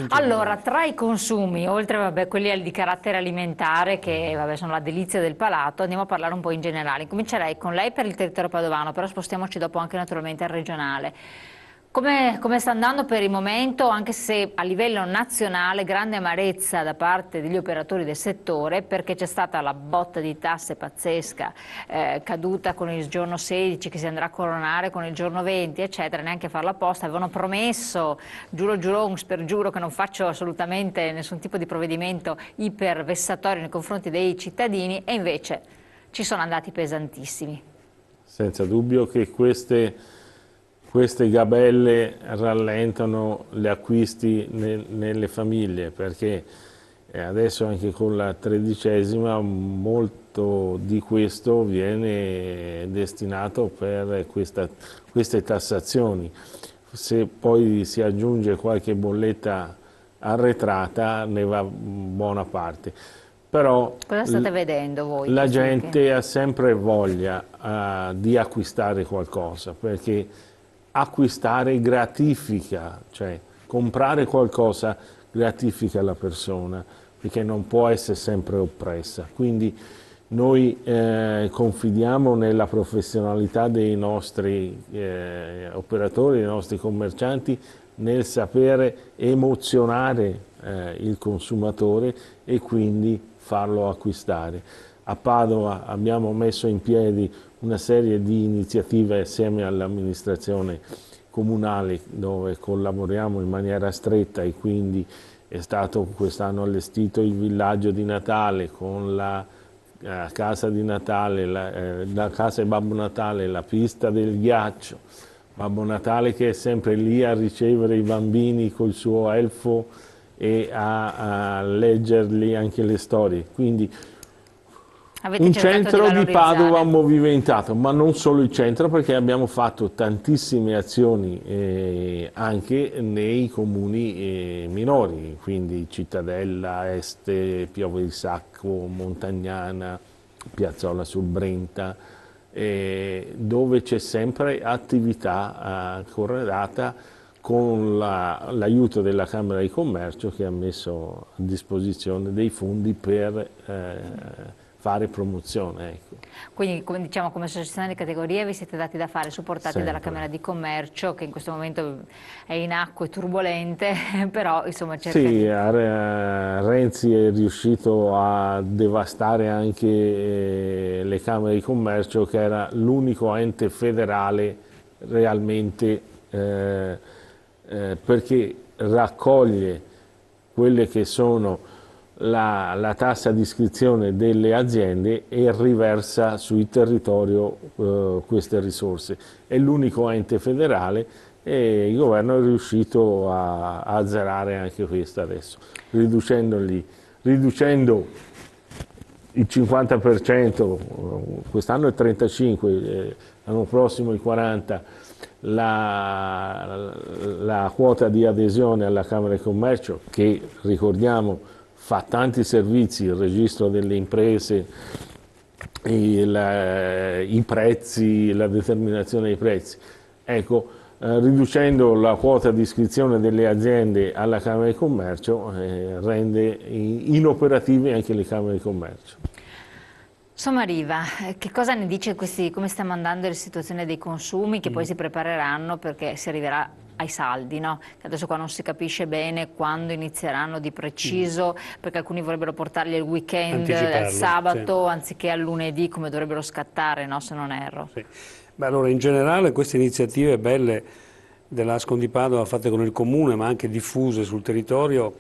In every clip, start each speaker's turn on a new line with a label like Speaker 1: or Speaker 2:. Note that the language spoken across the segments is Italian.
Speaker 1: Allora, tra i consumi, oltre vabbè, quelli di carattere alimentare, che vabbè, sono la delizia del palato, andiamo a parlare un po' in generale. Comincerei con lei per il territorio padovano, però spostiamoci dopo anche naturalmente al regionale. Come sta andando per il momento, anche se a livello nazionale grande amarezza da parte degli operatori del settore, perché c'è stata la botta di tasse pazzesca caduta con il giorno 16 che si andrà a coronare con il giorno 20 eccetera, neanche a farla apposta, avevano promesso, giuro uns per giuro, che non faccio assolutamente nessun tipo di provvedimento ipervessatorio nei confronti dei cittadini, e invece ci sono andati pesantissimi.
Speaker 2: Senza dubbio che queste gabelle rallentano gli acquisti nelle famiglie, perché adesso anche con la 13ª molto di questo viene destinato per queste tassazioni. Se poi si aggiunge qualche bolletta arretrata, ne va buona parte. Però
Speaker 1: Cosa state vedendo voi?
Speaker 2: la gente ha sempre voglia di acquistare qualcosa, perché acquistare gratifica, cioè comprare qualcosa gratifica la persona, perché non può essere sempre oppressa. Quindi noi confidiamo nella professionalità dei nostri operatori, dei nostri commercianti, nel sapere emozionare il consumatore e quindi farlo acquistare. A Padova abbiamo messo in piedi una serie di iniziative assieme all'amministrazione comunale, dove collaboriamo in maniera stretta, e quindi è stato quest'anno allestito il villaggio di Natale con la casa di Natale, la casa di Babbo Natale, la pista del ghiaccio, Babbo Natale che è sempre lì a ricevere i bambini col suo elfo e a leggergli anche le storie. Quindi un centro di Padova movimentato, ma non solo il centro, perché abbiamo fatto tantissime azioni anche nei comuni minori, quindi Cittadella, Este, Piave di Sacco, Montagnana, Piazzola sul Brenta, dove c'è sempre attività correlata con l'aiuto della Camera di Commercio, che ha messo a disposizione dei fondi per fare promozione. Ecco.
Speaker 1: Quindi, come diciamo, come associazione di categoria vi siete dati da fare, supportati dalla Camera di Commercio, che in questo momento è in acque turbolente, però insomma cerca
Speaker 2: sì,
Speaker 1: di...
Speaker 2: Renzi è riuscito a devastare anche le Camere di Commercio, che era l'unico ente federale realmente perché raccoglie quelle che sono la tassa di iscrizione delle aziende e riversa sul territorio queste risorse. È l'unico ente federale e il governo è riuscito a azzerare anche questo adesso, riducendo il 50%, quest'anno è il 35%, l'anno prossimo il 40%, la quota di adesione alla Camera di Commercio, che ricordiamo fa tanti servizi, il registro delle imprese, i prezzi, la determinazione dei prezzi. Ecco, riducendo la quota di iscrizione delle aziende alla Camera di Commercio rende inoperative anche le Camere di Commercio.
Speaker 1: Sommariva, che cosa ne dice come stiamo andando la situazione dei consumi che poi si prepareranno, perché si arriverà ai saldi, no? Adesso qua non si capisce bene quando inizieranno di preciso, perché alcuni vorrebbero portarli il weekend, al sabato, sì, anziché al lunedì come dovrebbero scattare, no? Se non erro.
Speaker 3: Sì. Beh, allora in generale queste iniziative belle dell'Ascon di Padova fatte con il Comune ma anche diffuse sul territorio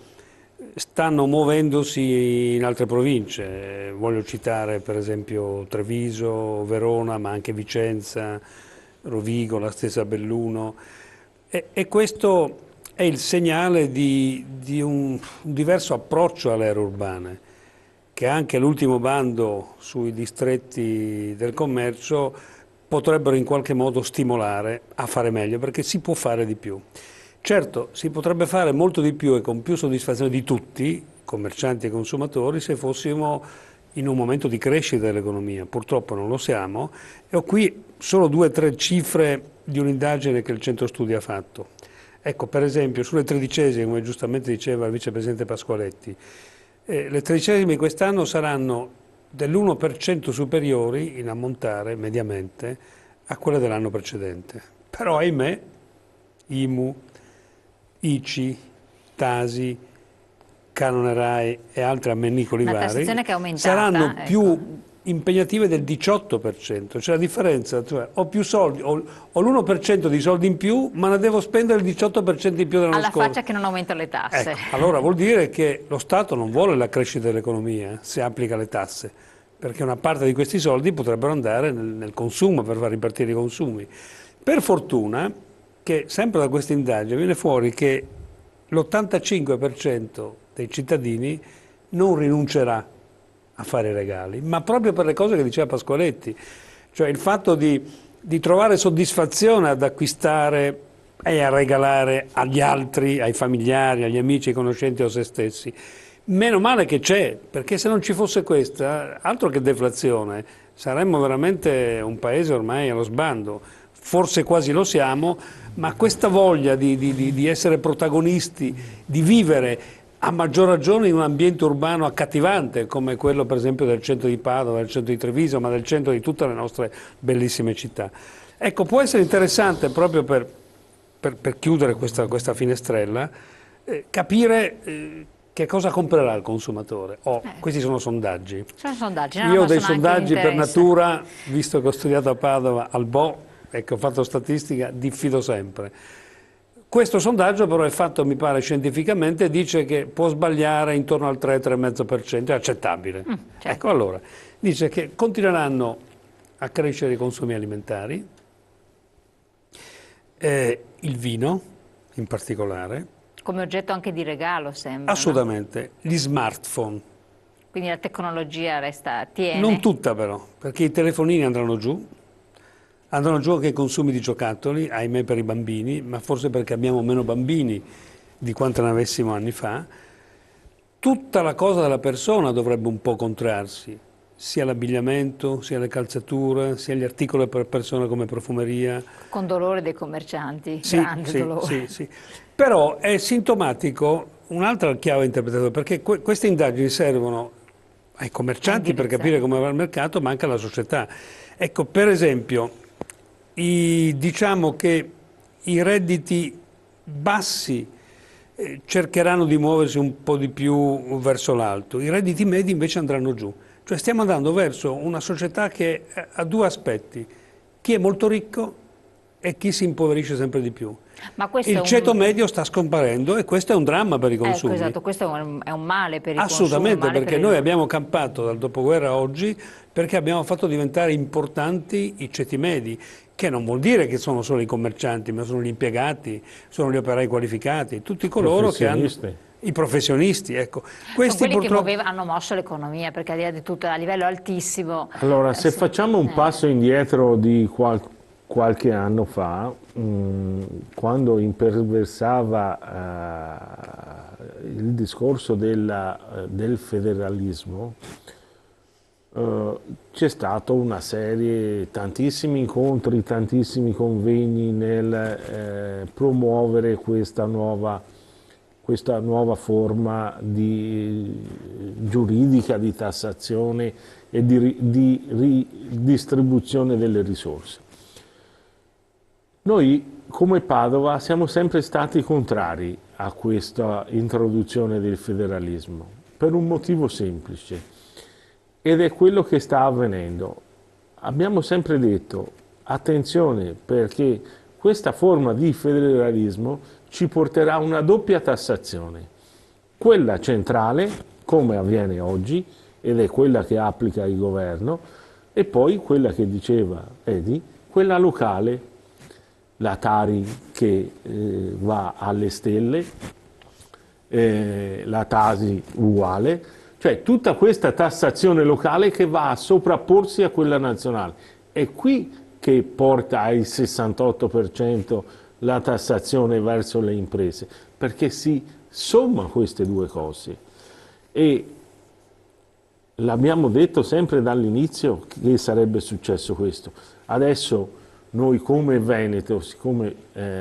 Speaker 3: stanno muovendosi in altre province. Voglio citare per esempio Treviso, Verona, ma anche Vicenza, Rovigo, la stessa Belluno. E questo è il segnale di un diverso approccio alle aree urbane, che anche l'ultimo bando sui distretti del commercio potrebbero in qualche modo stimolare a fare meglio, perché si può fare di più. Certo, si potrebbe fare molto di più e con più soddisfazione di tutti, commercianti e consumatori, se fossimo in un momento di crescita dell'economia. Purtroppo non lo siamo e ho qui solo 2 o 3 cifre di un'indagine che il Centro Studi ha fatto. Ecco, per esempio, sulle tredicesime, come giustamente diceva il vicepresidente Pasqualetti, le tredicesime di quest'anno saranno dell'1% superiori in ammontare, mediamente, a quelle dell'anno precedente. Però, ahimè, IMU, ICI, TASI, canone RAI e altri ammennicoli
Speaker 1: Una
Speaker 3: vari
Speaker 1: tassazione che è aumentata,
Speaker 3: saranno
Speaker 1: ecco.
Speaker 3: più impegnative del 18%, cioè la differenza, cioè ho più soldi, ho l'1% di soldi in più, ma ne devo spendere il 18% in più dell'anno
Speaker 1: Alla
Speaker 3: scorso.
Speaker 1: faccia che non aumentano le tasse.
Speaker 3: Ecco, allora vuol dire che lo Stato non vuole la crescita dell'economia se applica le tasse, perché una parte di questi soldi potrebbero andare nel consumo, per far ripartire i consumi. Per fortuna che sempre da questa indagine viene fuori che l'85% dei cittadini non rinuncerà a fare i regali, ma proprio per le cose che diceva Pasqualetti, cioè il fatto di trovare soddisfazione ad acquistare e a regalare agli altri, ai familiari, agli amici, ai conoscenti o a se stessi. Meno male che c'è, perché se non ci fosse questa, altro che deflazione, saremmo veramente un paese ormai allo sbando. Forse quasi lo siamo, ma questa voglia di essere protagonisti, di vivere a maggior ragione in un ambiente urbano accattivante come quello per esempio del centro di Padova, del centro di Treviso, ma del centro di tutte le nostre bellissime città. Ecco, può essere interessante proprio per chiudere questa finestrella, capire che cosa comprerà il consumatore. Questi sono sondaggi.
Speaker 1: Sono sondaggi,
Speaker 3: Io ho dei
Speaker 1: sono anche
Speaker 3: sondaggi
Speaker 1: di
Speaker 3: per
Speaker 1: interesse.
Speaker 3: natura, visto che ho studiato a Padova al BO e che ho fatto statistica, diffido sempre. Questo sondaggio però è fatto, mi pare, scientificamente e dice che può sbagliare intorno al 3-3,5%, è accettabile.
Speaker 1: Certo.
Speaker 3: Ecco, allora, dice che continueranno a crescere i consumi alimentari, il vino in particolare,
Speaker 1: Come oggetto anche di regalo sembra,
Speaker 3: assolutamente, gli smartphone,
Speaker 1: no? Quindi la tecnologia tiene.
Speaker 3: non tutta però, perché i telefonini andranno giù anche i consumi di giocattoli, ahimè per i bambini, ma forse perché abbiamo meno bambini di quanto ne avessimo anni fa. Tutta la cosa della persona dovrebbe un po' contrarsi, sia l'abbigliamento, sia le calzature, sia gli articoli per persone come profumeria.
Speaker 1: Con dolore dei commercianti,
Speaker 3: Sì,
Speaker 1: grande dolore.
Speaker 3: sì, sì. Però è sintomatico un'altra chiave interpretativa, perché queste indagini servono ai commercianti per capire come va il mercato, ma anche alla società. Ecco, per esempio, diciamo che i redditi bassi cercheranno di muoversi un po' di più verso l'alto, i redditi medi invece andranno giù. Cioè stiamo andando verso una società che ha due aspetti, chi è molto ricco e chi si impoverisce sempre di più.
Speaker 1: Ma questo
Speaker 3: Il ceto medio sta scomparendo e questo è un dramma per i consumi.
Speaker 1: Ecco, esatto, questo è un male per i consumi.
Speaker 3: Assolutamente, perché noi abbiamo campato dal dopoguerra a oggi perché abbiamo fatto diventare importanti i ceti medi, che non vuol dire che sono solo i commercianti, ma sono gli impiegati, sono gli operai qualificati, tutti coloro che hanno... I professionisti, ecco.
Speaker 1: Questi sono quelli che hanno mosso l'economia, perché al di là di tutto, a livello altissimo...
Speaker 2: Allora, se facciamo un passo indietro di qualche anno fa, quando imperversava il discorso del federalismo, c'è stato una serie, tantissimi incontri, tantissimi convegni nel promuovere questa nuova forma giuridica di tassazione e di ridistribuzione delle risorse. Noi, come Padova, siamo sempre stati contrari a questa introduzione del federalismo, per un motivo semplice, ed è quello che sta avvenendo. Abbiamo sempre detto, attenzione, perché questa forma di federalismo ci porterà a una doppia tassazione, quella centrale, come avviene oggi, ed è quella che applica il governo, e poi quella che diceva Edi, quella locale, la Tari che va alle stelle, la Tasi uguale, cioè tutta questa tassazione locale che va a sovrapporsi a quella nazionale. È qui che porta al 68% la tassazione verso le imprese, perché si somma queste due cose. E l'abbiamo detto sempre dall'inizio che sarebbe successo questo. Adesso noi come Veneto, siccome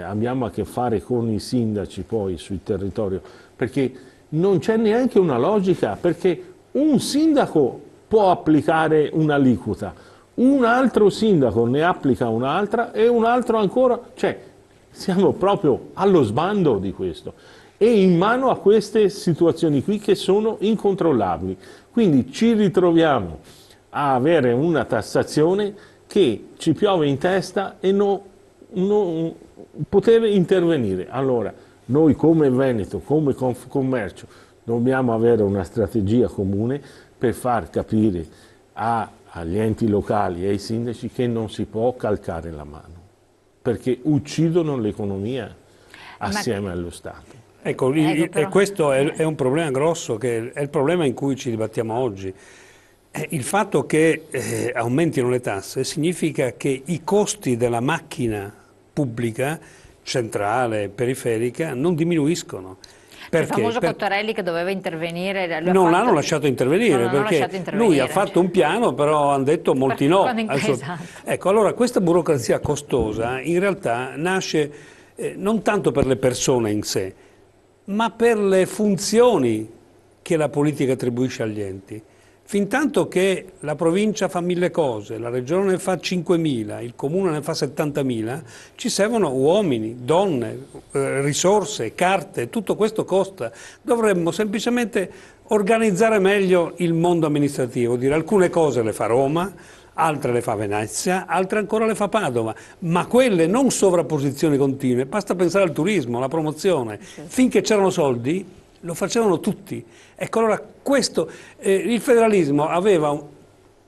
Speaker 2: abbiamo a che fare con i sindaci poi sul territorio, perché non c'è neanche una logica, perché un sindaco può applicare un'aliquota, un altro sindaco ne applica un'altra e un altro ancora, cioè siamo proprio allo sbando di questo e in mano a queste situazioni qui che sono incontrollabili. Quindi ci ritroviamo a avere una tassazione che ci piove in testa e non poter intervenire. Allora, noi come Veneto, come Confcommercio, dobbiamo avere una strategia comune per far capire agli enti locali e ai sindaci che non si può calcare la mano, perché uccidono l'economia assieme allo Stato.
Speaker 3: Ecco, e questo è un problema grosso, che è il problema in cui ci dibattiamo oggi. Il fatto che aumentino le tasse significa che i costi della macchina pubblica, centrale, periferica, non diminuiscono.
Speaker 1: Perché? Il famoso Cottarelli che doveva intervenire.
Speaker 3: Non l'hanno lasciato intervenire, perché lui ha fatto un piano, però hanno detto molti no.
Speaker 1: Esatto.
Speaker 3: Ecco, allora questa burocrazia costosa in realtà nasce non tanto per le persone in sé, ma per le funzioni che la politica attribuisce agli enti. Fintanto che la provincia fa 1000 cose, la regione ne fa 5.000, il comune ne fa 70.000, ci servono uomini, donne, risorse, carte, tutto questo costa. Dovremmo semplicemente organizzare meglio il mondo amministrativo, dire alcune cose le fa Roma, altre le fa Venezia, altre ancora le fa Padova, ma quelle non sovrapposizioni continue, basta pensare al turismo, alla promozione. Finché c'erano soldi lo facevano tutti. Ecco, allora questo, il federalismo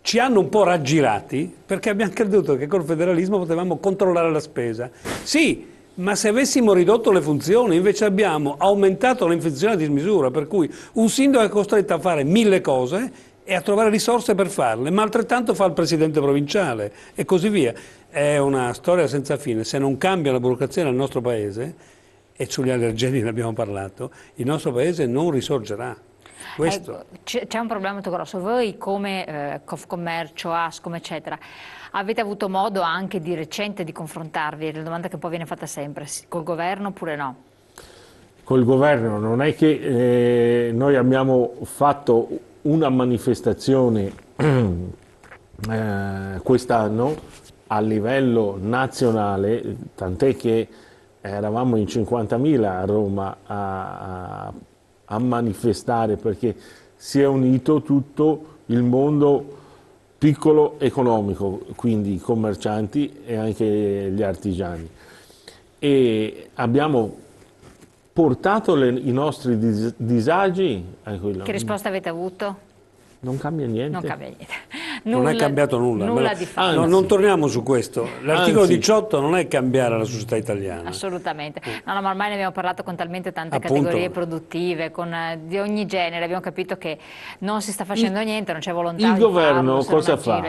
Speaker 3: ci hanno un po' raggirati perché abbiamo creduto che col federalismo potevamo controllare la spesa. Sì, ma se avessimo ridotto le funzioni, invece abbiamo aumentato le funzioni a dismisura, per cui un sindaco è costretto a fare 1000 cose e a trovare risorse per farle, ma altrettanto fa il presidente provinciale e così via. È una storia senza fine. Se non cambia la burocrazia nel nostro paese, e sugli allergeni ne abbiamo parlato, il nostro paese non risorgerà. Questo.
Speaker 1: C'è un problema molto grosso. Voi come Confcommercio, Ascom, eccetera, avete avuto modo anche di recente di confrontarvi? È la domanda che poi viene fatta sempre, col governo oppure no?
Speaker 2: Col governo non è che noi abbiamo fatto una manifestazione quest'anno a livello nazionale, tant'è che eravamo in 50.000 a Roma a manifestare, perché si è unito tutto il mondo piccolo economico, quindi i commercianti e anche gli artigiani. E abbiamo portato i nostri disagi.
Speaker 1: Che risposta avete avuto?
Speaker 2: Non cambia niente.
Speaker 1: Non cambia niente.
Speaker 3: Non è cambiato nulla.
Speaker 1: Nulla di fatto.
Speaker 3: No, non torniamo su questo. L'articolo 18 non è cambiare la società italiana.
Speaker 1: Assolutamente. No, ma ormai ne abbiamo parlato con talmente tante categorie produttive, di ogni genere. Abbiamo capito che non si sta facendo niente, non c'è volontà
Speaker 2: Il
Speaker 1: di
Speaker 2: governo
Speaker 1: farlo,
Speaker 2: cosa fa?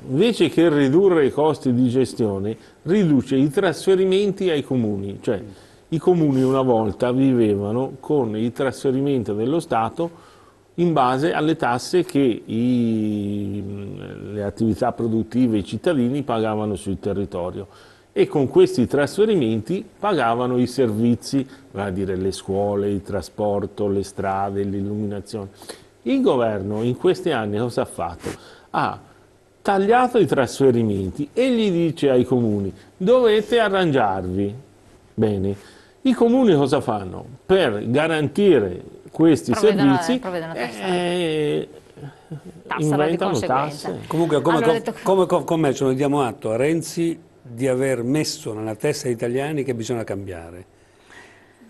Speaker 2: Invece che ridurre i costi di gestione, riduce i trasferimenti ai comuni. Cioè, i comuni una volta vivevano con il trasferimento dello Stato in base alle tasse che le attività produttive, i cittadini pagavano sul territorio, e con questi trasferimenti pagavano i servizi, vale a dire le scuole, il trasporto, le strade, l'illuminazione. Il governo in questi anni cosa ha fatto? Ha tagliato i trasferimenti e gli dice ai comuni: dovete arrangiarvi. Bene, i comuni cosa fanno? Per garantire questi servizi inventano tasse.
Speaker 3: Comunque come commercio noi diamo atto a Renzi di aver messo nella testa degli italiani che bisogna cambiare.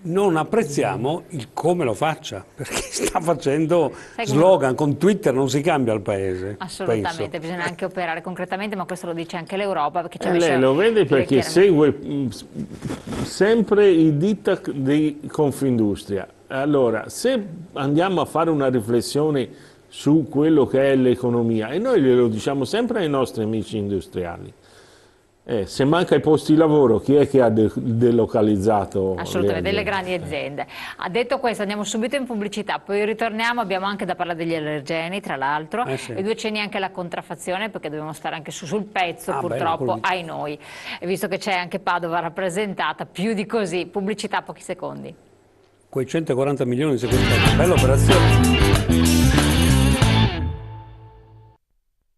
Speaker 3: Non apprezziamo il come lo faccia, perché sta facendo slogan, con Twitter non si cambia il paese.
Speaker 1: Assolutamente,
Speaker 3: penso.
Speaker 1: Bisogna anche operare concretamente, ma questo lo dice anche l'Europa.
Speaker 2: Lei lo vede perché segue sempre i diktat di Confindustria. Allora, se andiamo a fare una riflessione su quello che è l'economia, e noi glielo diciamo sempre ai nostri amici industriali, Se manca i posti di lavoro, chi è che ha delocalizzato?
Speaker 1: Assolutamente, delle grandi aziende. Detto questo, andiamo subito in pubblicità, poi ritorniamo, abbiamo anche da parlare degli allergeni, tra l'altro,
Speaker 3: Sì.
Speaker 1: e 2 cenni anche la contraffazione, perché dobbiamo stare anche sul pezzo, purtroppo,
Speaker 3: bello,
Speaker 1: ai noi. E visto che c'è anche Padova rappresentata, più di così, pubblicità, pochi secondi.
Speaker 3: Quei 140 milioni di sequestrati, bella operazione.